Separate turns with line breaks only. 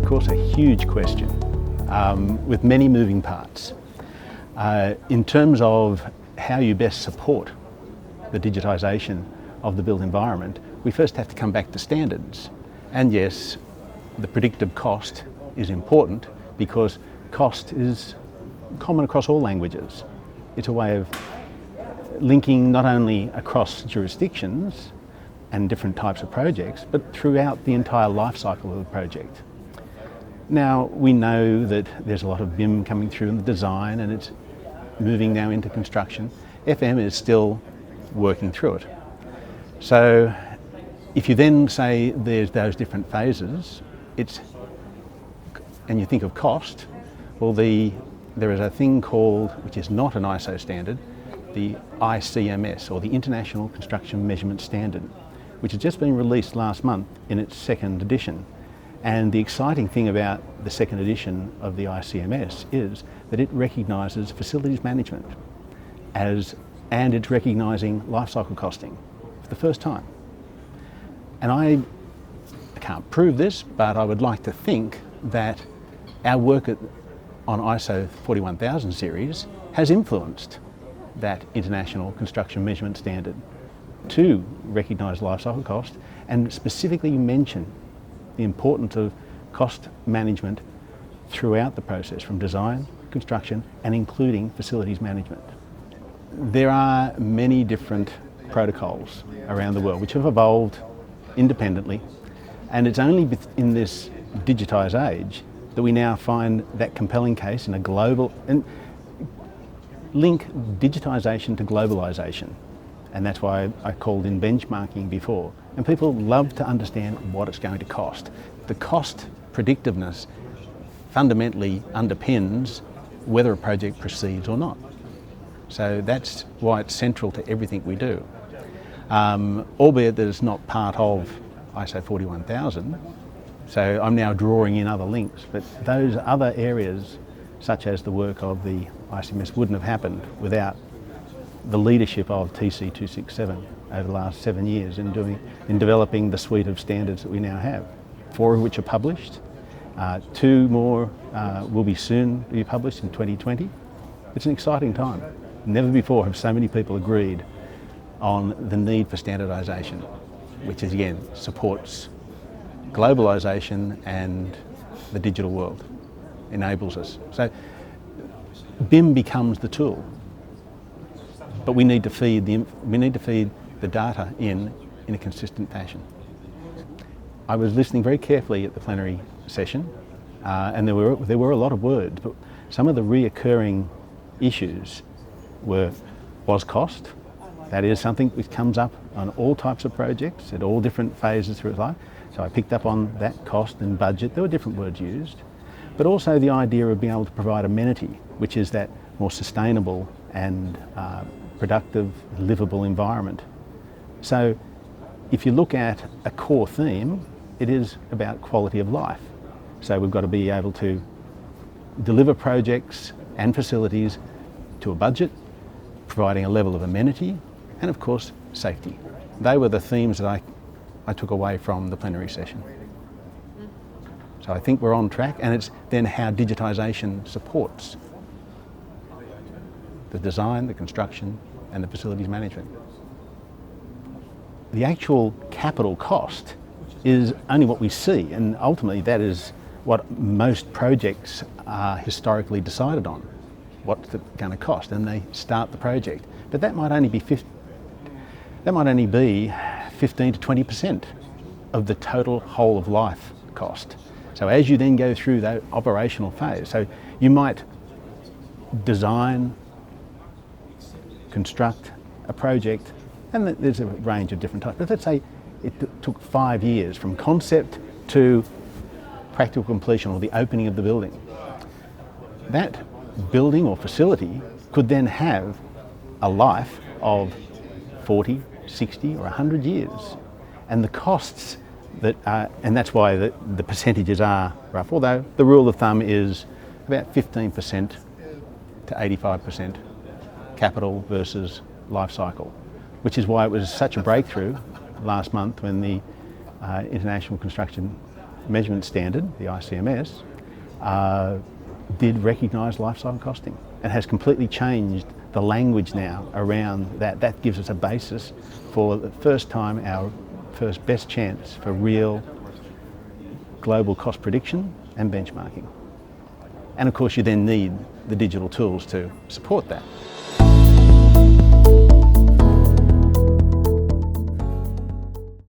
course, a huge question with many moving parts. In terms of how you best support the digitisation of the built environment, we first have to come back to standards. And yes, the predictive cost is important because cost is common across all languages. It's a way of linking not only across jurisdictions and different types of projects, but throughout the entire life cycle of the project. Now, we know that there's a lot of BIM coming through in the design and it's moving now into construction. FM is still working through it. So if you then say there's those different phases, and you think of cost, well, there is a thing called, which is not an ISO standard, the ICMS, or the International Construction Measurement Standard, which has just been released last month in its second edition. And the exciting thing about the second edition of the ICMS is that it recognises facilities management and it's recognising life cycle costing for the first time. And I can't prove this, but I would like to think that our work on ISO 41000 series has influenced that International Construction Measurement Standard to recognise life cycle cost and specifically mention the importance of cost management throughout the process, from design, construction, and including facilities management. There are many different protocols around the world which have evolved independently, and it's only in this digitised age that we now find that compelling case in a global, and link digitisation to globalisation. And that's why I called in benchmarking before. And people love to understand what it's going to cost. The cost predictiveness fundamentally underpins whether a project proceeds or not. So that's why it's central to everything we do. Albeit that it's not part of ISO 41000, so I'm now drawing in other links, but those other areas, such as the work of the ICMS, wouldn't have happened without the leadership of TC 267 over the last 7 years in developing the suite of standards that we now have, 4 of which are published. 2 more will be soon be published in 2020. It's an exciting time. Never before have so many people agreed on the need for standardisation, which is, again, supports globalisation and the digital world, enables us. So BIM becomes the tool, but we need to feed the data in a consistent fashion. I was listening very carefully at the plenary session, and there were a lot of words, but some of the reoccurring issues was cost. That is something which comes up on all types of projects at all different phases through its life. So I picked up on that, cost and budget. There were different words used, but also the idea of being able to provide amenity, which is that more sustainable and productive, livable environment. So if you look at a core theme, it is about quality of life. So we've got to be able to deliver projects and facilities to a budget, providing a level of amenity, and of course, safety. They were the themes that I took away from the plenary session. So I think we're on track, and it's then how digitisation supports the design, the construction, and the facilities management. The actual capital cost is only what we see, and ultimately that is what most projects are historically decided on. What's it going to cost? And they start the project. But that might only be 15 to 20% of the total whole of life cost. So as you then go through that operational phase, so you might design, construct a project, and there's a range of different types. But let's say it took 5 years from concept to practical completion, or the opening of the building. That building or facility could then have a life of 40, 60 or 100 years. And the costs that are, and that's why the percentages are rough, although the rule of thumb is about 15% to 85% capital versus life cycle, which is why it was such a breakthrough last month when the International Construction Measurement Standard, the ICMS, did recognise lifecycle costing and has completely changed the language now around that. That gives us a basis for the first time, our first best chance for real global cost prediction and benchmarking. And of course you then need the digital tools to support that.